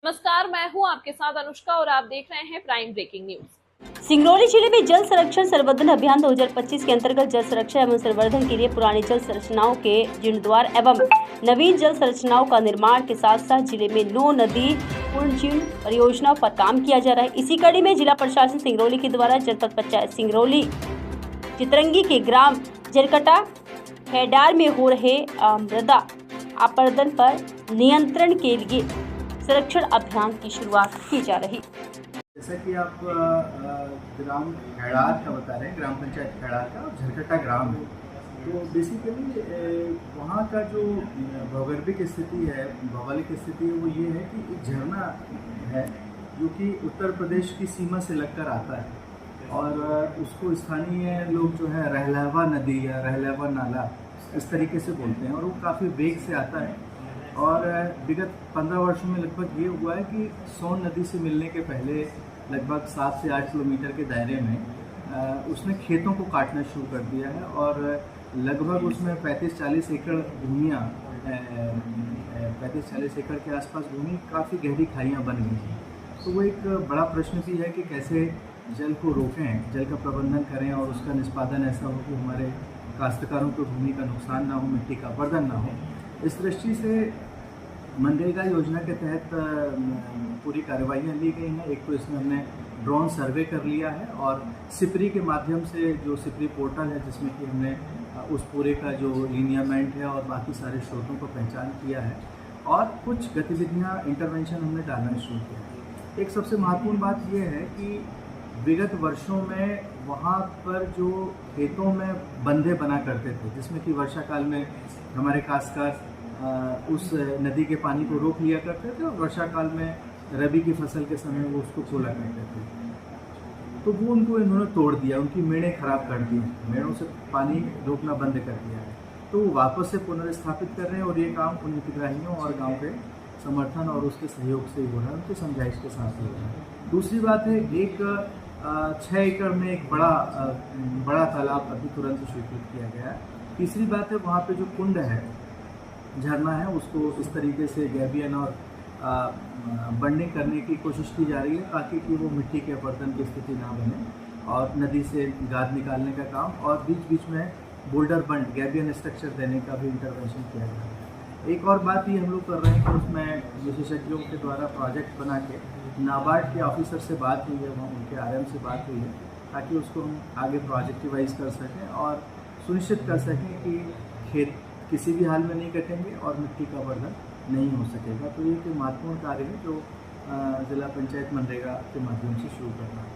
नमस्कार, मैं हूं आपके साथ अनुष्का और आप देख रहे हैं प्राइम ब्रेकिंग न्यूज। सिंगरौली जिले में जल संरक्षण संवर्धन अभियान 2025 के अंतर्गत जल संरक्षण एवं संवर्धन के लिए पुरानी जल संरचनाओं के जीर्णोद्धार एवं नवीन जल संरचनाओं का निर्माण के साथ साथ जिले में 9 नदी पुनर्जीर्ण परियोजनाओं पर काम किया जा रहा है। इसी कड़ी में जिला प्रशासन सिंगरौली के द्वारा जनपद पंचायत सिंगरौली चितरंगी के ग्राम जरकटा खेडार में हो रहे मृदा अपरदन पर नियंत्रण के लिए संरक्षण अभियान की शुरुआत की जा रही। जैसा कि आप ग्राम खेड़ार का बता रहे हैं, ग्राम पंचायत खेड़ार का और झरकटा ग्राम है, तो बेसिकली वहाँ का जो भौगोलिक स्थिति है वो ये है कि एक झरना है जो कि उत्तर प्रदेश की सीमा से लगकर आता है और उसको स्थानीय लोग जो है रहलहवा नदी या रहलहवा नाला इस तरीके से बोलते हैं और वो काफ़ी वेग से आता है। और विगत 15 वर्षों में लगभग ये हुआ है कि सोन नदी से मिलने के पहले लगभग 7 से 8 किलोमीटर के दायरे में उसने खेतों को काटना शुरू कर दिया है और लगभग उसमें 35-40 एकड़ भूमियाँ 35-40 एकड़ के आसपास भूमि काफ़ी गहरी खाइयाँ बन गई हैं। तो वो एक बड़ा प्रश्न भी है कि कैसे जल को रोकें, जल का प्रबंधन करें और उसका निष्पादन ऐसा हो कि हमारे काश्तकारों को भूमि का नुकसान ना हो, मिट्टी का अपरदन ना हो। इस दृष्टि से मनरेगा योजना के तहत पूरी कार्रवाइयाँ ली गई हैं। एक तो इसमें हमने ड्रोन सर्वे कर लिया है और सिपरी के माध्यम से जो सिपरी पोर्टल है जिसमें कि हमने उस पूरे का जो लिनियामेंट है और बाकी सारे स्रोतों को पहचान किया है और कुछ गतिविधियाँ इंटरवेंशन हमने डालना शुरू किया। एक सबसे महत्वपूर्ण बात यह है कि विगत वर्षों में वहाँ पर जो खेतों में बंधे बना करते थे जिसमें कि वर्षा काल में हमारे काश्तकार उस नदी के पानी को रोक लिया करते थे और वर्षा काल में रबी की फसल के समय वो उसको खोला करते थे, तो वो उनको इन्होंने तोड़ दिया, उनकी मेड़ें खराब कर दी, मेड़ों से पानी रोकना बंद कर दिया है। तो वो वापस से पुनर्स्थापित कर रहे हैं और ये काम उन हितग्राहियों और गाँव के समर्थन और उसके सहयोग से हो रहा है, उनके समझाइश के साथ हो रहा है। दूसरी बात है, एक 6 एकड़ में एक बड़ा तालाब अभी तुरंत स्वीकृत किया गया है। तीसरी बात है, वहाँ पे जो कुंड है, झरना है, उसको इस तरीके से गैबियन और बंडिंग करने की कोशिश की जा रही है ताकि कि वो मिट्टी के अपरदन की स्थिति ना बने और नदी से गाद निकालने का काम और बीच बीच में बोल्डर बंड गैबियन स्ट्रक्चर देने का भी इंटरवेंशन किया जा रहा है। एक और बात ये हम लोग कर रहे हैं कि उसमें विशेषज्ञों के द्वारा प्रोजेक्ट बना के नाबार्ड के ऑफिसर से बात हुई है, वहाँ उनके आरएम से बात हुई है ताकि उसको हम आगे प्रोजेक्टिवाइज कर सकें और सुनिश्चित कर सकें कि खेत किसी भी हाल में नहीं कटेंगे और मिट्टी का अपरदन नहीं हो सकेगा। तो ये एक महत्वपूर्ण कार्य है जो जिला पंचायत मनरेगा के माध्यम से शुरू करना है।